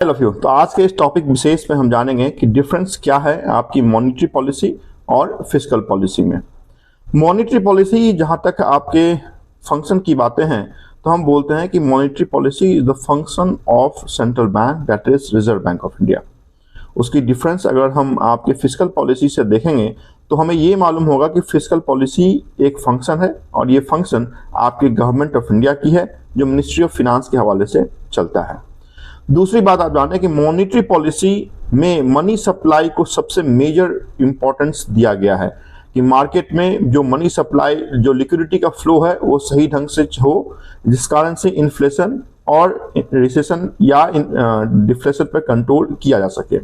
Of you. तो आज के इस टॉपिक विशेष में हम जानेंगे कि डिफरेंस क्या है आपकी मॉनेटरी पॉलिसी और फिस्कल पॉलिसी में। मॉनेटरी पॉलिसी जहां तक आपके फंक्शन की बातें हैं तो हम बोलते हैं कि monetary policy is the function of central bank, that is reserve bank of India. उसकी डिफरेंस अगर हम आपके फिस्कल पॉलिसी से देखेंगे तो हमें ये मालूम होगा कि फिस्कल पॉलिसी एक फंक्शन है और ये फंक्शन आपके गवर्नमेंट ऑफ इंडिया की है जो मिनिस्ट्री ऑफ फिनांस के हवाले से चलता है। दूसरी बात आप जानें कि मॉनेटरी पॉलिसी में मनी सप्लाई को सबसे मेजर इंपॉर्टेंस दिया गया है कि मार्केट में जो मनी सप्लाई, जो लिक्विडिटी का फ्लो है वो सही ढंग से हो, जिस कारण से इन्फ्लेशन और रिसेशन या डिफ्लेशन पर कंट्रोल किया जा सके।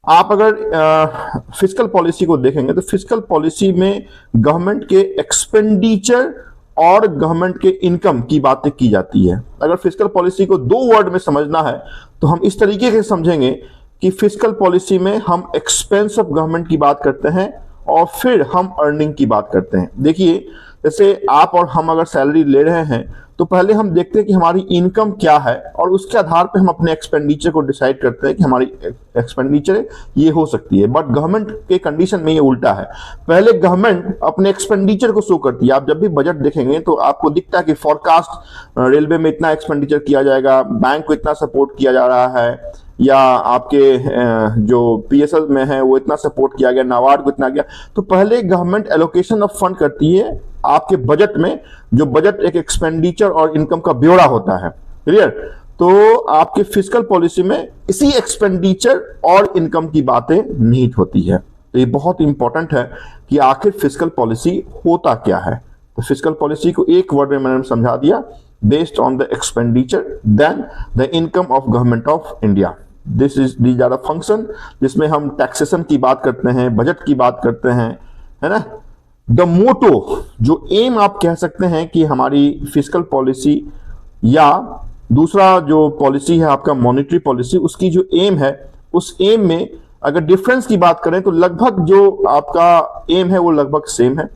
आप अगर फिस्कल पॉलिसी को देखेंगे तो फिस्कल पॉलिसी में गवर्नमेंट के एक्सपेंडिचर और गवर्नमेंट के इनकम की बातें की जाती है। अगर फिस्कल पॉलिसी को दो वर्ड में समझना है तो हम इस तरीके से समझेंगे कि फिस्कल पॉलिसी में हम एक्सपेंस ऑफ गवर्नमेंट की बात करते हैं और फिर हम अर्निंग की बात करते हैं। देखिए, जैसे आप और हम अगर सैलरी ले रहे हैं तो पहले हम देखते हैं कि हमारी इनकम क्या है और उसके आधार पे हम अपने एक्सपेंडिचर को डिसाइड करते हैं कि हमारी एक्सपेंडिचर ये हो सकती है। बट गवर्नमेंट के कंडीशन में ये उल्टा है, पहले गवर्नमेंट अपने एक्सपेंडिचर को शो करती है। आप जब भी बजट देखेंगे तो आपको दिखता है कि फॉरकास्ट रेलवे में इतना एक्सपेंडिचर किया जाएगा, बैंक को इतना सपोर्ट किया जा रहा है, या आपके जो पीएसएल में है वो इतना सपोर्ट किया गया, नाबार्ड को इतना गया। तो पहले गवर्नमेंट एलोकेशन ऑफ फंड करती है आपके बजट में, जो बजट एक एक्सपेंडिचर और इनकम का ब्यौरा होता है। क्लियर? तो आपके फिस्कल पॉलिसी में इसी एक्सपेंडिचर और इनकम की बातें निहित होती है। तो ये बहुत इंपॉर्टेंट है कि आखिर फिस्कल पॉलिसी होता क्या है। तो फिस्कल पॉलिसी को एक वर्ड में मैंने समझा दिया, based on the expenditure then the income of government of India. These are the function जिसमें हम टैक्सेशन की बात करते हैं, बजट की बात करते हैं, है ना। द मोटो, जो एम आप कह सकते हैं कि हमारी फिस्कल पॉलिसी या दूसरा जो पॉलिसी है आपका मॉनेटरी पॉलिसी, उसकी जो एम है उस एम में अगर डिफरेंस की बात करें तो लगभग जो आपका एम है वो लगभग सेम है।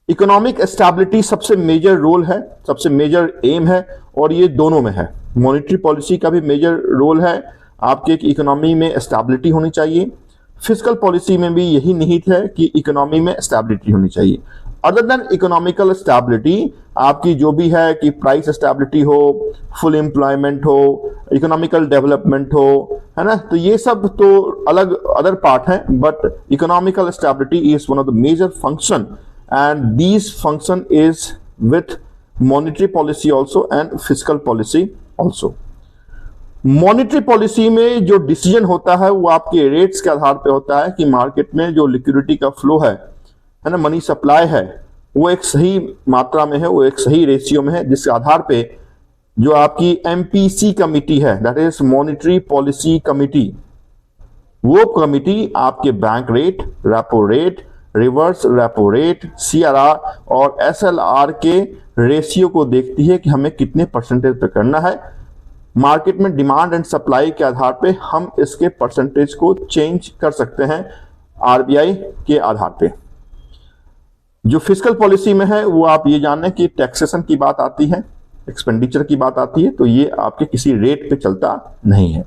इकोनॉमिक स्टेबिलिटी सबसे मेजर रोल है, सबसे मेजर एम है और ये दोनों में है। मॉनेटरी पॉलिसी का भी मेजर रोल है, आपके इकोनॉमी में स्टेबिलिटी होनी चाहिए। फिस्कल पॉलिसी में भी यही निहित है कि इकोनॉमी में स्टेबिलिटी होनी चाहिए। अदर देन इकोनॉमिकल स्टेबिलिटी आपकी जो भी है कि प्राइस स्टेबिलिटी हो, फुल एम्प्लॉयमेंट हो, इकोनॉमिकल डेवलपमेंट हो, है ना, तो ये सब तो अलग अदर पार्ट है। But economical stability is one of the major function and these function is with monetary policy also and fiscal policy also। Monetary policy में जो डिसीजन होता है वो आपके रेट्स के आधार पे होता है कि मार्केट में जो लिक्विडिटी का फ्लो है ना, मनी सप्लाई है, वो एक सही मात्रा में है, वो एक सही रेशियो में है, जिसके आधार पे जो आपकी एमपीसी कमिटी है, that is monetary policy committee, वो कमिटी आपके bank rate, repo rate, reverse repo rate, CRR और एसएलआर के रेशियो को देखती है कि हमें कितने परसेंटेज पे करना है। मार्केट में डिमांड एंड सप्लाई के आधार पे हम इसके परसेंटेज को चेंज कर सकते हैं आरबीआई के आधार पे। जो फिस्कल पॉलिसी में है वो आप ये जानें कि टैक्सेशन की बात आती है, एक्सपेंडिचर की बात आती है, तो ये आपके किसी रेट पे चलता नहीं है।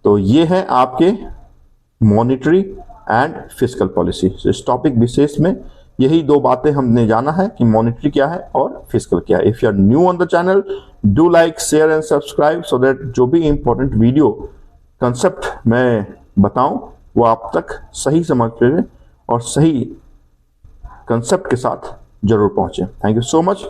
तो ये है आपके मॉनेटरी एंड फिस्कल पॉलिसी। इस टॉपिक विशेष में यही दो बातें हमने जाना है कि मॉनेटरी क्या है और फिस्कल क्या है। If you are new on the channel, do like, share and subscribe so that जो भी इंपॉर्टेंट वीडियो कंसेप्ट मैं बताऊं वो आप तक सही समझ पे और सही कंसेप्ट के साथ जरूर पहुंचे। Thank you so much.